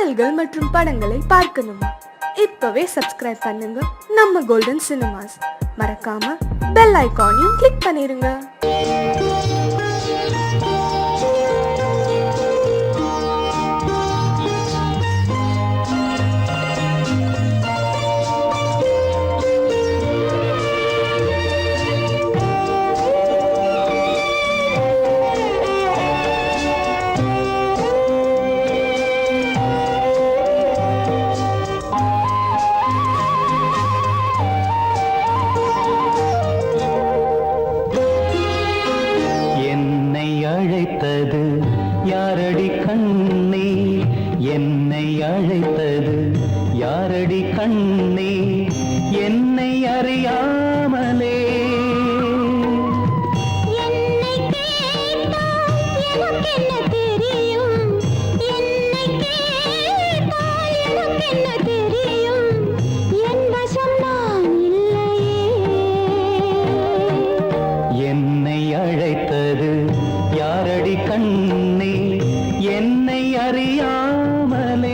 பாடல்கள் மற்றும் படங்களை பார்க்கணுமா? இப்பவே சப்ஸ்கிரைப் பண்ணுங்க நம்ம கோல்டன் சினிமாஸ். மறக்காம பெல் ஐகானையும் கிளிக் பண்ணிருங்க. யாரடி கண்ணே, என்னை அழைத்தது யாரடி கண்ணே, என்னை அறியாமலே. என்னை கேட்டால் எனக்கென்ன தெரியும், என்னை கேட்டால் எனக்கென்ன தெரியும், என் வசம் நான் இல்லையே. என்னை அழைத்தது யாரடி கண்ணே, என்னை அறியாமலே.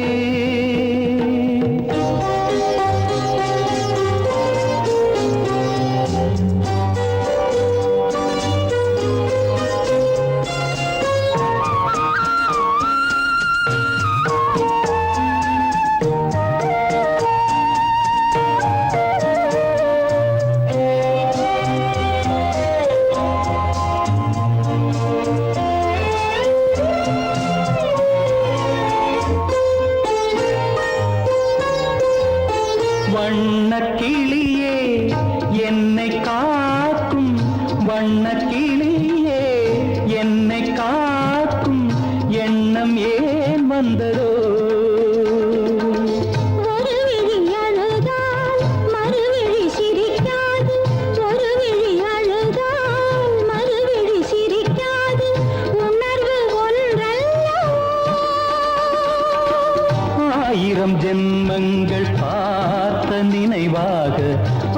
வண்ணக்கிளியே என்னை காக்கும், வண்ணக்கிளியே என்னை காக்கும் எண்ணம் ஏன் வந்ததோ? ஒரு விழி அழுதால் மறுவிழி சிரிக்காது, ஒரு விழி அழுதால் மறுவிழி சிரிக்காது, உணர்வு ஒன்றல்லவோ. ஆயிரம் ஜென்மங்கள் பார்த்த நினைவாக,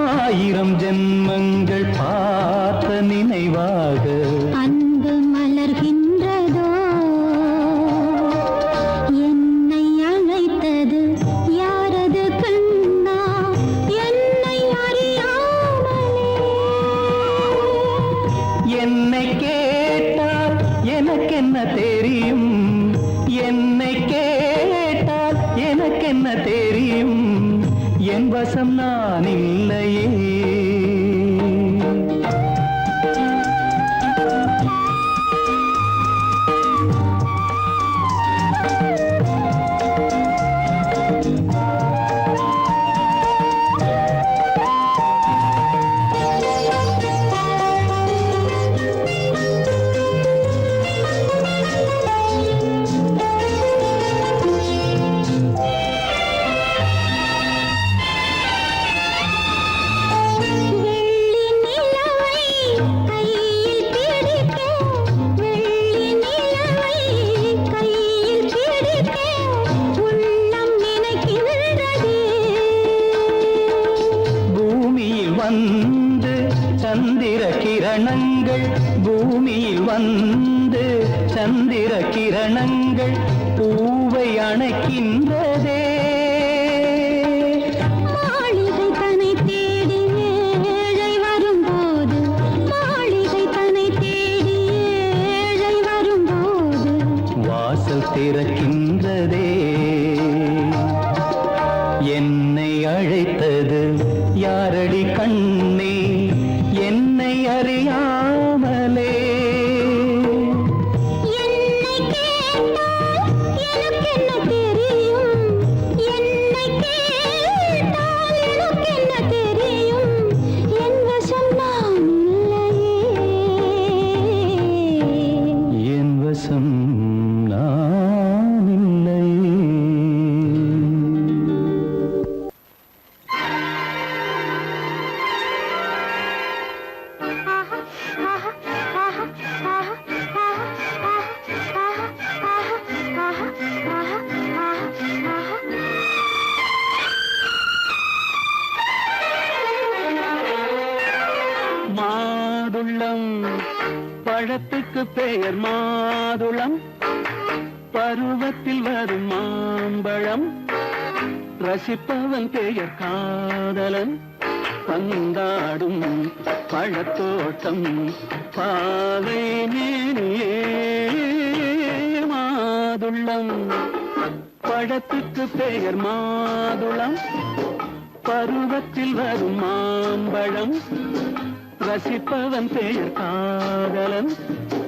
ஆயிரம் ஜென்மங்கள் பார்த்த நினைவாக அன்பு மலர்கின்றதோ. என்னை அழைத்தது யாரது கண்ணா, என்னை அறியாமலே. என்னை கேட்டால் எனக்கென்ன தெரியும், என்னை கேட்டால் எனக்கென்ன தெரியும், என் வசம் நான் இல்லையே. வந்து சந்திர கிரணங்கள், பூமியில் வந்து சந்திர கிரணங்கள் பூவை அணைக்கின்றதே. மாளிகை தன்னை தேடி ஏழை வரும்போது, மாளிகை தன்னை தேடி ஏழை வரும்போது வாசல் திறக்கின்றதே. என்னை அழைத்தது யாரடி கண்ணே, என்னை அறியாமலே. என்னை கேட்டால் எனக்கென்ன தெரியும், என்னை கேட்டால் எனக்கென்ன தெரியும், என் வசம் நான் இல்லையே. என் வசம் நான் இல்லையே. மாதுளம் பழத்துக்கு பெயர் மாதுளம், பருவத்தில் வரும் மாம்பழம் ரசிப்பவன் பெயர் காதலன் பந்தாடும் பழத்தோட்டம் பாவை மேனியே மாதுளம் பழத்துக்கு பெயர் மாதுளம் பருவத்தில் வரும் மாம்பழம் ரசிப்பவன் பெயர் காதலன்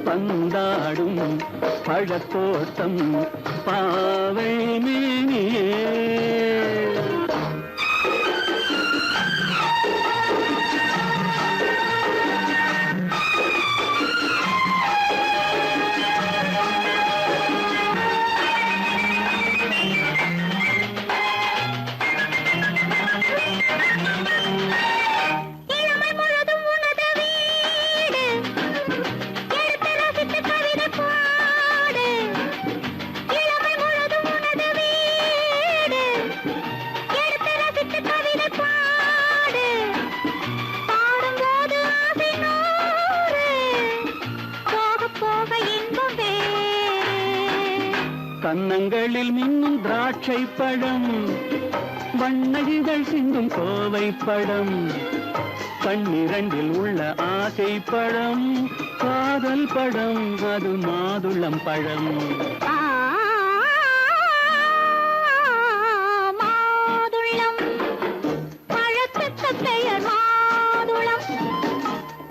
பந்தாடும் பழத்தோட்டம் பாவை மேனியே கன்னங்களில் மின்னும் திராட்சை பழம் வண்ண இதழ் சிந்தும் கோவை பழம் கண்ணிரண்டில் உள்ள ஆசை பழம் காதல் பழம் அது மாதுளம் பழம் மாதுளம் பழத்துக்கு பெயர் மாதுளம்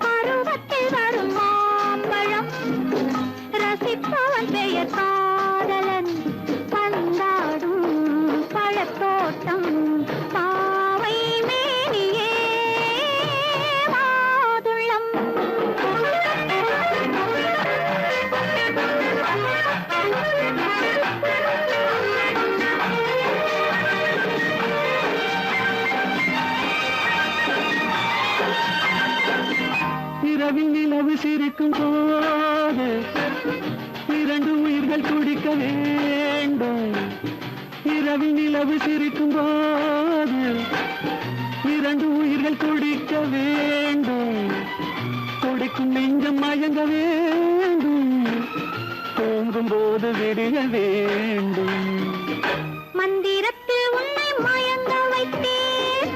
பருவத்தில் வரும் மாம்பழம் ரசிப்பவன் பெயர் காதலன் பந்தாடும் பழத்தோட்டம் பாவை மேனியே மாதுளம் இரவில் நிலவு சிரிக்கும் போது இரண்டு உயிர்கள் துடிக்க வேண்டும் இரவில் நிலவு சிரிக்கும் போது இரண்டு உயிர்கள் துடிக்க வேண்டும் துடிக்கும் நெஞ்சம் மயங்க வேண்டும் தூங்கும் போது விடிய வேண்டும் மந்திரத்தில் உன்னை மயங்க வைத்தேன்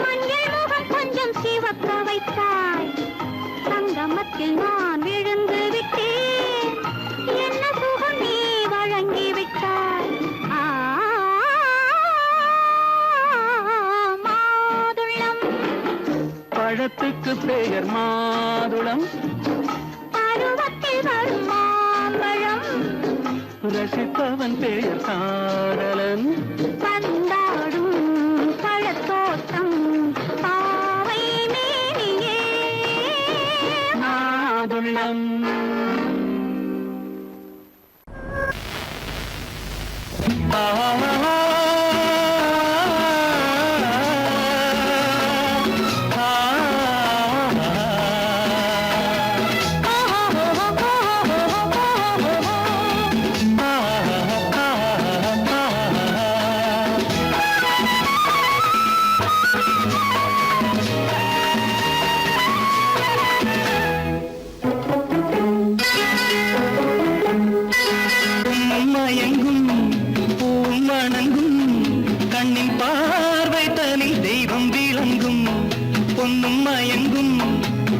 மஞ்சள் முகம் கொஞ்சம் சிவக்க வைத்தாய் சங்கமத்தில் நான் விழுந்து விட்டேன் என்ன சுகம் நீ வழங்கி விட்டாய் மாதுளம் பழத்துக்கு பெயர் மாதுளம் பருவத்தில் வரும் மாம்பழம் ரசிப்பவன் பெயர் காதலன் பந்தாடும் பழத்தோட்டம் பாவை மேனியே மாதுளம் மயங்கும் பூமணங்கும் கண்ணின் பார்வை தனில் தெய்வம் விளங்கும் பொன்னும் மயங்கும்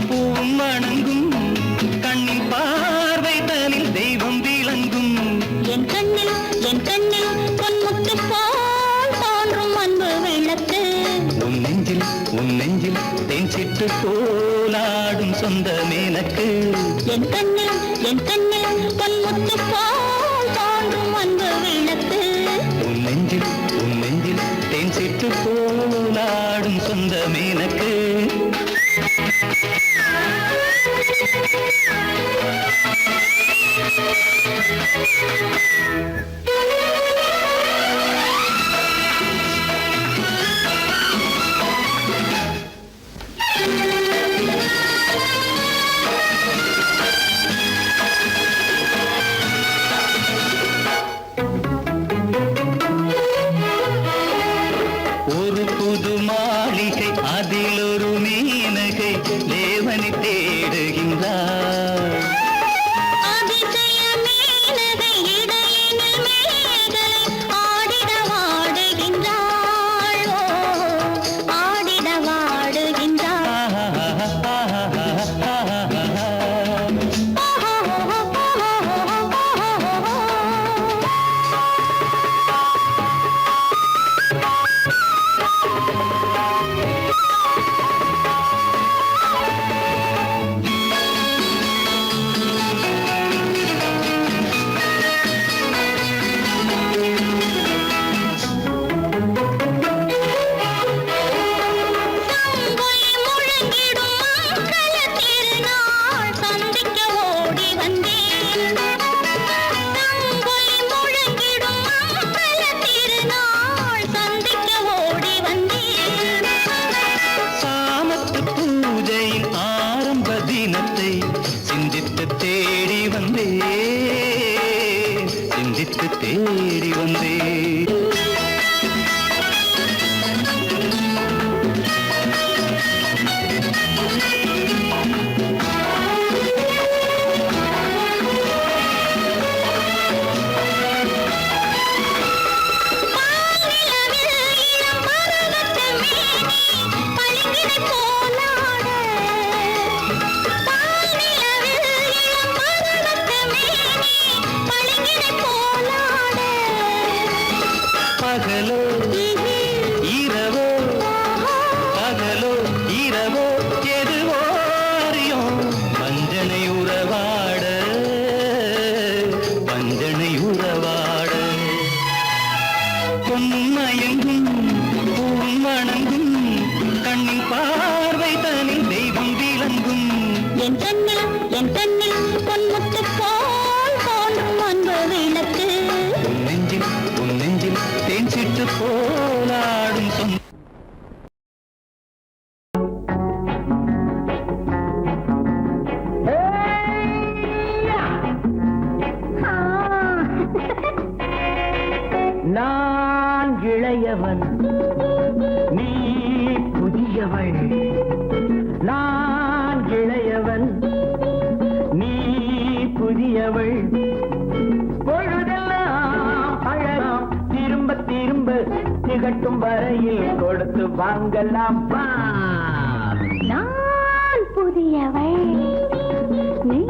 பூமணங்கும் கண்ணின் பார்வை தனில் தெய்வம் விளங்கும் என் கண்ணில் பொன்முத்து போல் தோன்றும் அன்பு விளக்கு உன் நெஞ்சில் தேன் சிட்டு போலாடும் சொந்த மேனக்கு என் கண்ணில் பொன்முத்து போல் தோன்றும் அன்பு விளக்கு உன் நெஞ்சில் தேன் சிட்டு போலாடும் சொந்த மேனக்கு ஒரு பகலோ இரவோ பகலோ இரவோ எதுவோ அறியும் வஞ்சனை உறவாட வஞ்சனை உறவாட பொன்மயங்கும் பூமணங்கும் கண்ணின் பார்வை தனில் தெய்வம் விளங்கும் என் கண்ணில் பொன்முத்து போல் தோன்றும் அன்பு விளக்கு உன் நெஞ்சில் தேன் சிட்டு போலாடும் சொந்த நான் இளையவன் நீ புதியவள் நான் இளையவன் நீ புதியவள் பொழுதெல்லாம் அழகாம் திரும்ப திரும்ப திகட்டும் வரையில் கொடுத்து வாங்கலாம் வா நான் புதியவள் நீ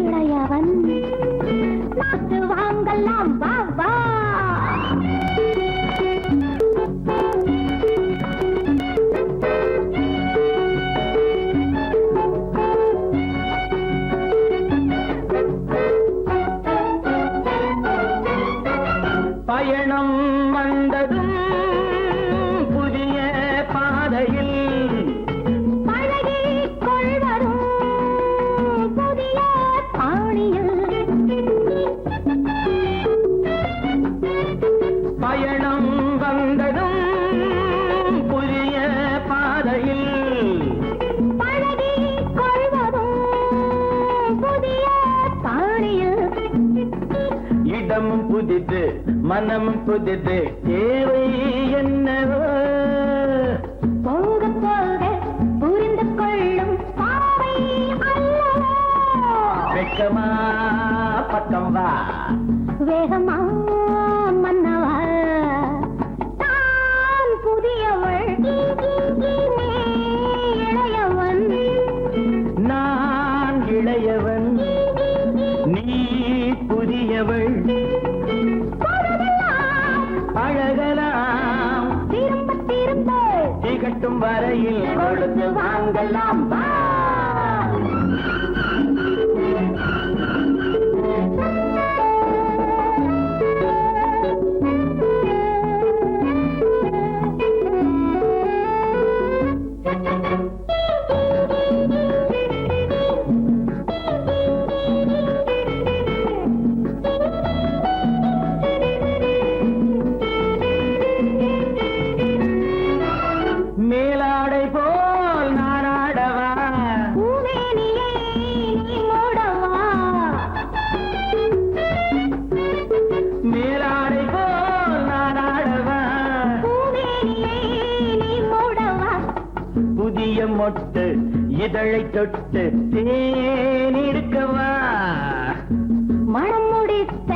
இளையவன் நாட்டு வாங்கலாம் வா வா பயணம் வந்ததும் புதிய பாதையில் பழகிக் கொள்வதும் புதிய பாணியில் பயணம் வந்ததும் புதிய பாதையில் பழகிக் கொள்வதும் புதிய பாணியில் இடமும் புதிது மனமும் புதிது தேவை என்னவோ போக போக புரிந்து கொள்ளும் பாவை அல்லவோ வெக்கமா பக்கம் வா வேகமா மன்னவா தான் புதியவள் நீ இளையவன் நான் இளையவன் நீ புதியவள் அழகலாம் திரும்ப திரும்ப திகட்டும் வரையில் கொடுத்து வாங்கலாம் வா மேலாடை போல் நானாடவா பூமேனியை நீ மூடவா மேலாடை போல் நானாடவா பூமேனியை நீ மூடவா புதிய மொட்டு இதழை தொட்டு தேனிருக்கவா மனம் முடித்த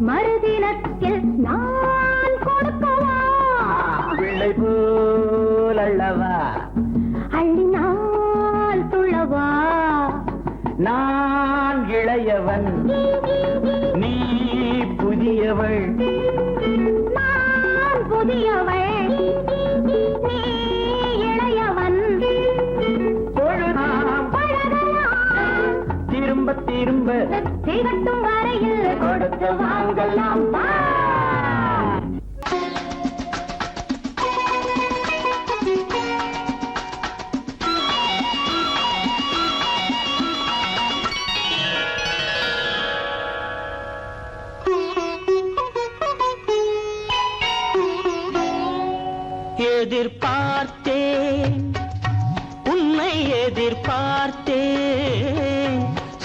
மறுதினத்தில் நான் கொடுக்கவா பிள்ளை போல் அல்லவா அள்ளினால் துளவா நான் இளையவன் நீ புதியவள் நான் புதியவள் நீ இளையவன் பொழுதாம் பழகலாம் திரும்ப திரும்ப திகட்டும் வரையில் கொடுத்து வாங்கலாம் வா எதிர்பார்த்தேன் உன்னை எதிர்பார்த்தேன்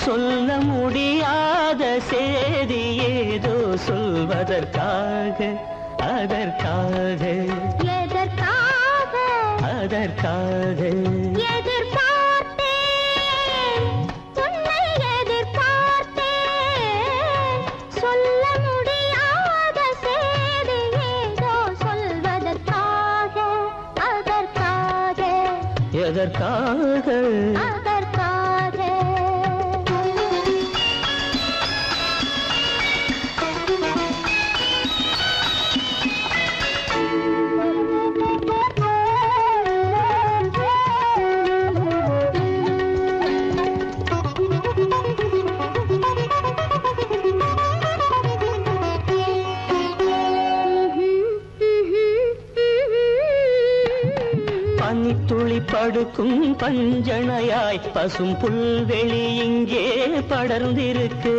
சொல்ல முடியாத செய்தி ஏதோ சொல்வதற்காக அதற்காக எதற்காக அதற்காக எதிர்பார்த்தேன் உன்னை எதிர்பார்த்தேன் சொல்ல முடியாத செய்தி ஏதோ சொல்வதற்காக அதற்காக எதற்காக அதற்காக பனித்துளி படுக்கும் பஞ்சணையாய் பசும் புல்வெளி இங்கே படர்ந்திருக்கு.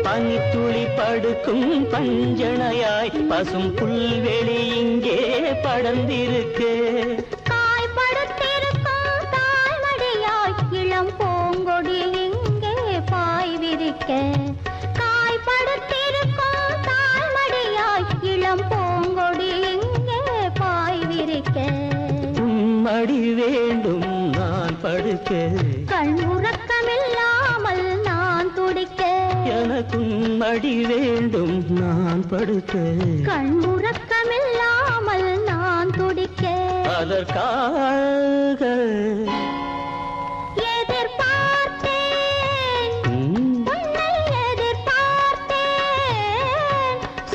பனித்துளி படுக்கும் பஞ்சணையாய் பசும் புல்வெளி இங்கே படர்ந்திருக்கு. காய்படுத்திருக்கும் தாய்மடியாய் இளம் பூங்கொடி இங்கே பாய் விரிக்க. காய்படுத்திருக்கும் தாய்மடியாய் இளம் பூங்கொடி இங்கே பாய் விரிக்க. மடி வேண்டும் நான் படுக்க, கண் உறக்கமில்லாமல் நான் துடிக்க. எனக்கும் மடி வேண்டும் நான் படுக்க, கண் உறக்கமில்லாமல் நான் துடிக்க. அதற்காக எதிர்பார்த்தேன், உன்னை எதிர்பார்த்தேன்.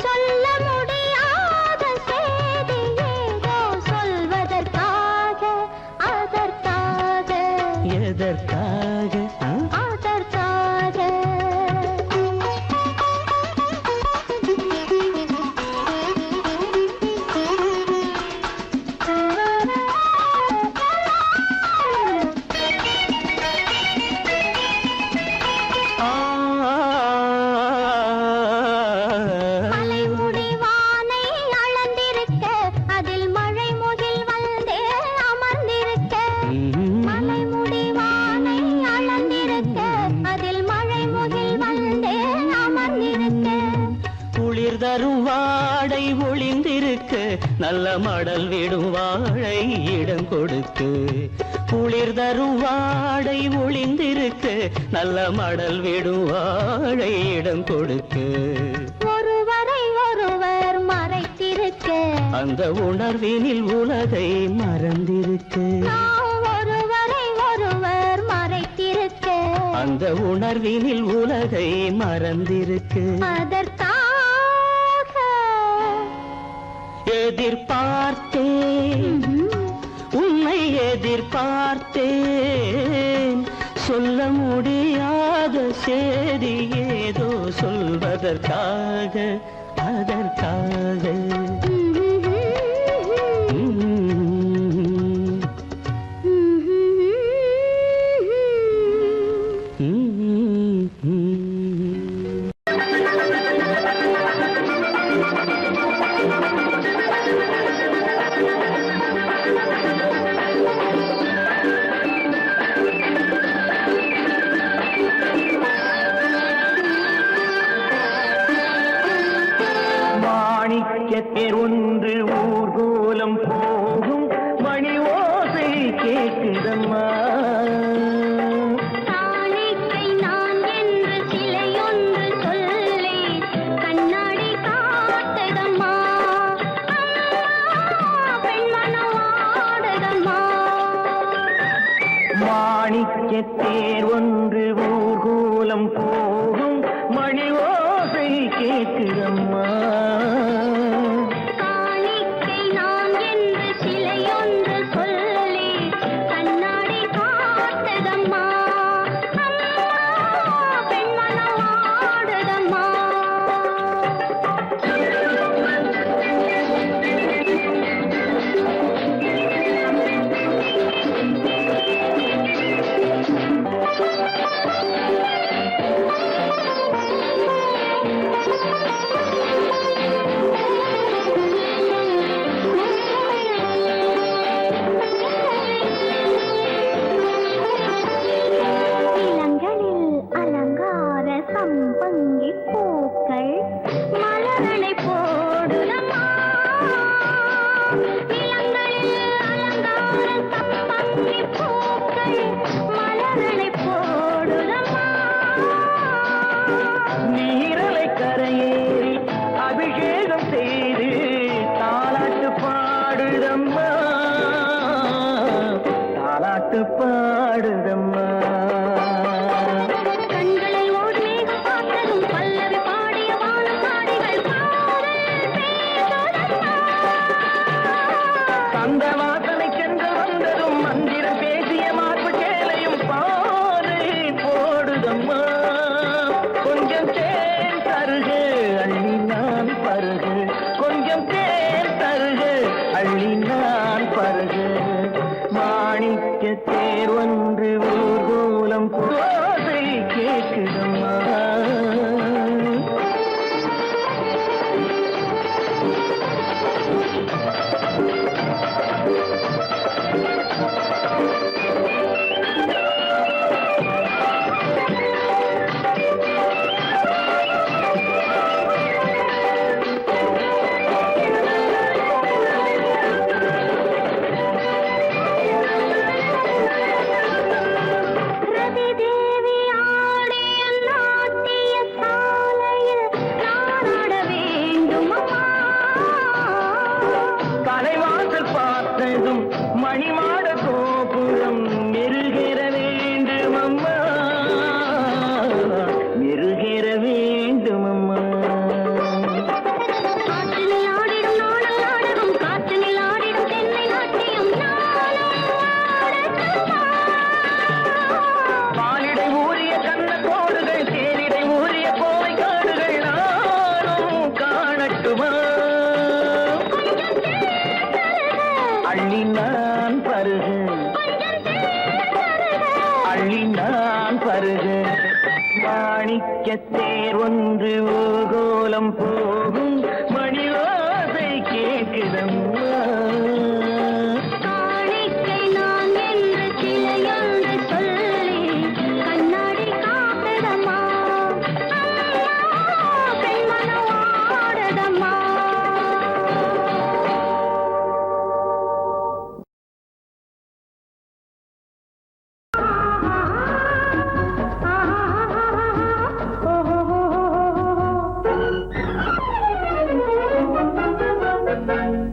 சொல்ல முடியாத செய்தி ஏதோ சொல்வதற்காக, அதற்காக, எதற்காக அதற்காக. மலைமுடி வானை அளந்திருக்க, அதில் மழை முகில் வந்தே அமர்ந்திருக்க. மலைமுடி வானை அளந்திருக்க, அதில் மழை முகில் வந்தே அமர்ந்திருக்க. குளிர் தரும் வாடை ஒளிந்திருக்கு, நல்ல மடல் விடும் வாழை இடம் கொடுத்து. குளிர் தரும் வாடை ஒளிந்திருக்கு, நல்ல மடல் விடும் வாழை இடம் கொடுத்து. ஒருவரை ஒருவர் மறைத்திருக்க, அந்த உணர்வினில் உலகை மறந்திருக்கு. நாம் ஒருவரை ஒருவர் மறைத்திருக்க. அந்த உணர்வினில் உலகை மறந்திருக்கு. அதற்காக எதிர்பார்த்தேன், உன்னை எதிர்பார்த்தேன். சொல்ல முடியாத செய்தி ஏதோ சொல்வதற்காக, அதற்காக. மாணிக்கத்தேர் ஒன்று ஊர்கோலம் போகும் மணி ஓசை கேட்குதம்மா. காணிக்கை நான் என்று சிலையொன்று சொல்லி கண்ணாடி காட்டுதம்மா. பெண்மனம் ஆடுதம்மா. மாணிக்கத்தேர் ஒன்று ஊர்கோலம் போகும் மணி ஓசை கேட்குதம்மா. காணிக்கை நான் என்று சிலையொன்று சொல்லி கண்ணாடி காட்டுதம்மா. பெண்மனம் ஆடுதம்மா. இளங்களில் அலங்கார சம்பங்கி பூக்கள் மலரனை போடுதம்மா. இளங்களில் அலங்கார சம்பங்கி பூக்கள் மலரனை போடுதம்மா. நீரலை கரையேறி அபிஷேகம் செய்து தாலாட்டு பாடுதம்மா, தாலாட்டு பாடுதம்மா. கண்களை ஓர் மேகம் பார்த்ததும் பல்லவி பாடிய வானப்பாடிகள் காதல் பேசுதம்மா. அந்த வாசனை சென்று வந்ததும் மந்திரம் பேசிய மார்பு சேலையும் பாதை போடுதம்மா. கொஞ்சம் தேன் தருகு அள்ளி நான் பருகு, கொஞ்சம் தேன் தருகு அள்ளி நான் பருகு. மாணிக்க தேர் ஒன்று ஊர்கோலம் போதை கேட்குதம்மா. ரதிதேவி ஆடிய நாட்டிய சாலையில் நானாட வேண்டும் அம்மா. தலைவாசல் பார்த்ததும் மணிமாட கோபுரம் மெருகேற வேண்டும் அம்மா, மெருகேற வேண்டும் அம்மா. காற்றினில் ஆடிடும் நாடல் நாடகம், காற்றினில் ஆடிடும் தென்னை நாட்டியம் நானும் ஆடட்டுமா? பாலிடை ஊறிய கண்ண கோடுகள், தேனிடை ஊறிய கோவை காடுகள் நானும் காணட்டுமா. அள்ளி நான் பருகு, அள்ளி நான் பருகு. மாணிக்க தேர் ஒன்று ஊர்கோலம் போகும் மணி ஓசை கேட்குதம்மா. காணிக்கை நான் என்று சிலையொன்று சொல்லி கண்ணாடி காத்ததம்மா. பெண்மனம் ஆடதம்மா.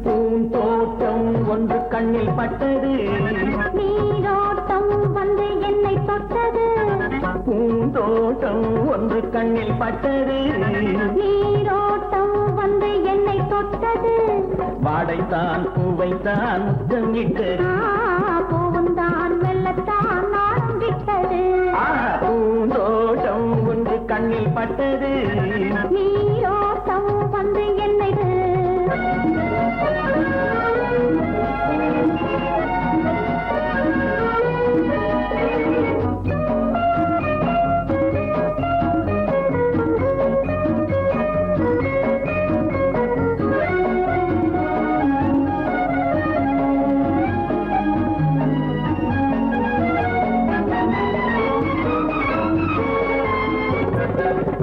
பூந்தோட்டம் ஒன்று கண்ணில் பட்டது, நீரோட்டம் வந்து என்னை தொட்டது. பூந்தோட்டம் ஒன்று கண்ணில் பட்டது. நீரோட்டம் வந்து என்னை தொட்டது. வாடைத்தான் பூவைத்தான் முத்தம் இட்டது. பூவுந்தான் வெள்ளத்தான் நாடும் விட்டது. பூந்தோட்டம் ஒன்று கண்ணில் பட்டது. நீரோட்டம் வந்து என்னை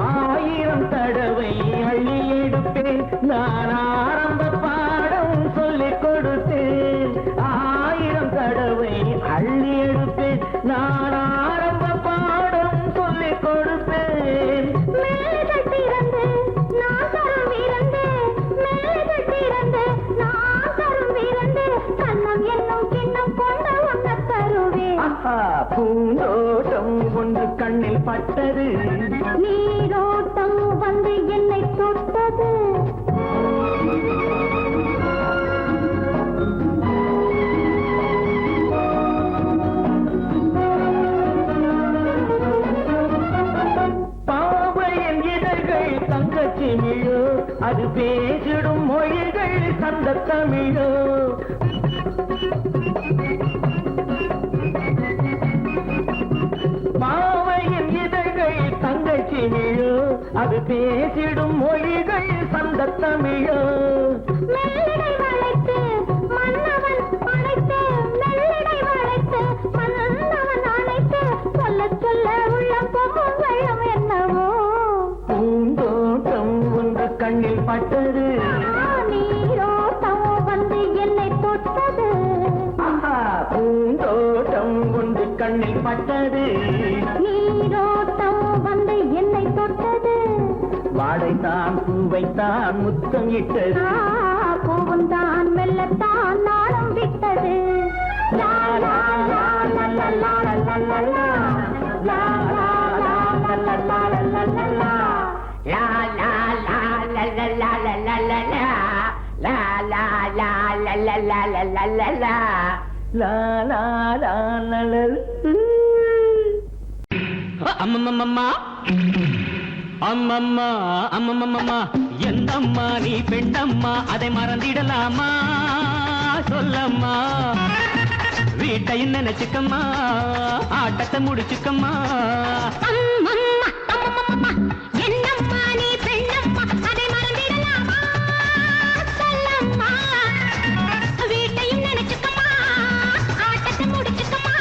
ஆயிரம் தடவை அள்ளி எடுப்பேன், நான் ஆரம்ப பாடம் சொல்லிக் கொடுத்தேன். ஆயிரம் தடவை அள்ளி எடுப்பேன், நான் ஆரம்ப பாடம் சொல்லிக் கொடுப்பேன். மேலைகள் திறந்து நான் தரும் விருந்து, மேலைகள் திறந்து நான் தரும் விருந்து, கண்ணம் என்னும் கிண்ணம் கொண்டு உண்ண தருவேன். ஆஹா, பூந்தோட்டம் ஒன்று கண்ணில் பட்டது. நீரோட்டம் வந்து என்னை தொட்டது. பாவையின் இதழ்கள் தங்கச்சிமிழோ, அது பேசிடும் மொழிகள் சந்த தமிழோ. பாவையின் இதழ்கள் தங்கச்சிமிழோ, அது பேசிடும் மொழிகள் சந்த தமிழோ. மெல்லிடை வளைத்து மன்னவன் அணைத்து, மெல்லிடை வளைத்து மன்னவன் அணைத்து, சொல்ல சொல்ல உள்ளம் பொங்கும் வெள்ளம் என்னவோ. பூந்தோட்டம் ஒன்று கண்ணில் பட்டது. நீரோட்டம் வந்து என்னை தொட்டது. ஆஹா, பூந்தோட்டம் ஒன்று கண்ணில் பட்டது. நீரோட்டம் வந்து என்னை தொட்டது. வாடைத்தான் பூவைத்தான் முத்தம் இட்டது. பூவுந்தான் மெல்லத்தான் நாளம் விட்டது. லா லா லா லா லா லா லா லா லா. லா லா லா லா லா லா லா லா லா. La la la la la la la la la la. La la la la la la la la la la. லா லா லா லா லா. அம்மம்மம்மா அம்மம்மா அம்மம்மம்மா எந்தம்மா நீ பெண்டம்மா அதை மறந்திடலாமா சொல்லம்மா வீட்டையும் நினைச்சுக்கம்மா ஆட்டத்தை முடிச்சுக்கம்மா அம்மம்மா, அம்மம்மம்மா, என்னம்மா நீ பெண்ணம்மா, அதை மறந்திடலாமா? சொல்லம்மா. வீட்டையும் நினைச்சுக்கம்மா, ஆட்டத்தை முடிச்சுக்கம்மா.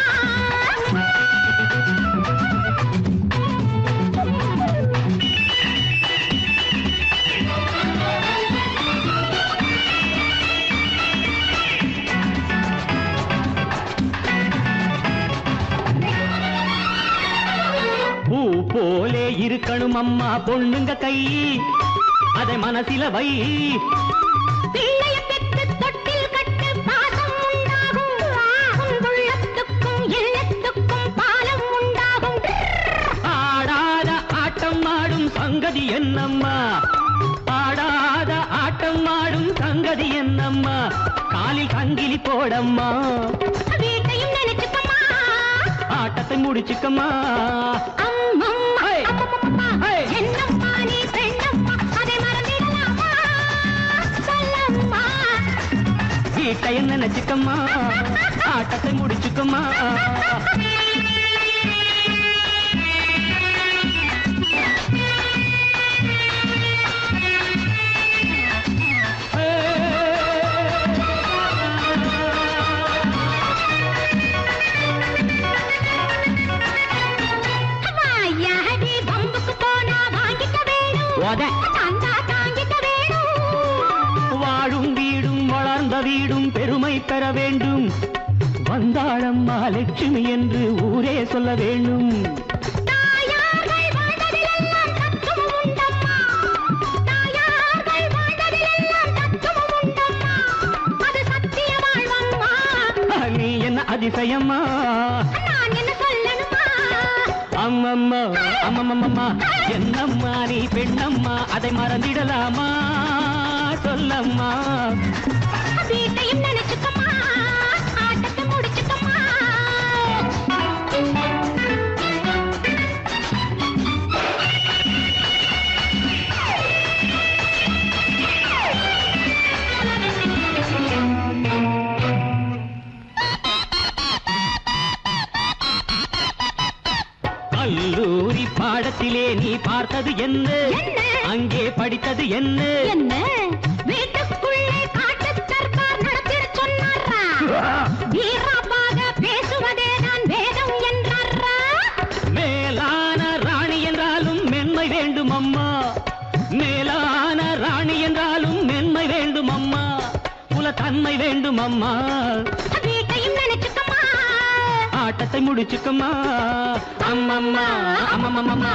பூ போலே இருக்கணும் அம்மா பொண்ணுங்க கை அதை மனசில வை பிள்ளைய பெற்று தொட்டில் கட்டு பாசம் உண்டாகும். உன் உள்ளத்துக்கும் இல்லத்துக்கும் பாலம் உண்டாகும். ஆடாத ஆட்டம் ஆடும் சங்கதி என்னம்மா ஆடாத ஆட்டம் ஆடும் சங்கதி என்னம்மா காலில் சங்கிலி போடம்மா வீட்டையும் நினைச்சுக்கம்மா. ஆட்டத்தை முடிச்சுக்கம்மா அம்மம்மா, ஹே! அம்மம்மம்மா, ஹே! என்னம்மா நீ பெண்ணம்மா, அதை மறந்திடலாமா? சொல்லம்மா. வீட்டையும் நினைச்சுக்கம்மா ஆட்டத்தை முடிச்சுக்கம்மா வாயாடி பம்புக்கு போனா வாங்கிக்க வேணும். தந்தா தாங்கிக்க வேணும். வாழும் வீடும் வளர்ந்த வீடும் பெருமை பெற வேண்டும் வந்தாளம்மா லட்சுமி என்று ஊரே சொல்ல வேண்டும் தாயார்கள் வாழ்ந்ததிலெல்லாம் தத்துவம் உண்டம்மா. தாயார்கள் வாழ்ந்ததிலெல்லாம் தத்துவம் உண்டம்மா. அது சத்திய வாழ்வம்மா. நீ என்ன அதிசயம்மா நான் என்ன சொல்லணுமா? அம்மம்மா அம்மம்மம்மா என்னம்மா நீ பெண்ணம்மா அதை மறந்திடலாமா சொல்லம்மா வீட்டையும் நினைச்சுக்கம்மா, ஆட்டத்தை முடிச்சுக்கம்மா. கல்லூரி பாடத்திலே நீ பார்த்தது என்ன என்ன? அங்கே படித்தது என்ன என்ன வீட்டுக்குள்ளே காட்டு தர்பார் நடத்திட சொன்னாரா? வீராப்பாக பேசுவதே நான் வேதம் என்றாரா? மேலான ராணி என்றாலும் மென்மை வேண்டும் அம்மா மேலான ராணி என்றாலும் மென்மை வேண்டும் அம்மா குலத்தன்மை வேண்டும் அம்மா வீட்டையும் நினைச்சுக்கம்மா. ஆட்டத்தை முடிச்சுக்கம்மா அம்மம்மா அம்மம்மம்மா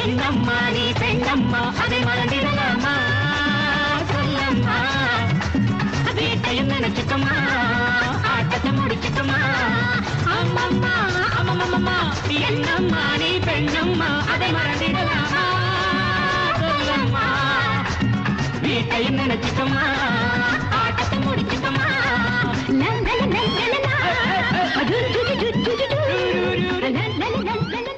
என்னம்மா நீ பெண்ணம்மா அதை மறந்திடலாமா சொல்லம்மா வீட்டையும் நினைச்சுக்கம்மா ஆட்டத்தை முடிச்சுக்கம்மா அம்மம்மா அம்மம்மம்மா என்னம்மா நீ பெண்ணம்மா அதை மறந்திடலாமா சொல்லம்மா வீட்டையும் நினைச்சுக்கம்மா ஆட்டத்தை முடிச்சுக்கம்மா லா, லா, லா, லா, லா, லா. ஜு, ஜு, ஜு, ஜு, ஜு, ஜு. லா, லா, லா, லா, லா.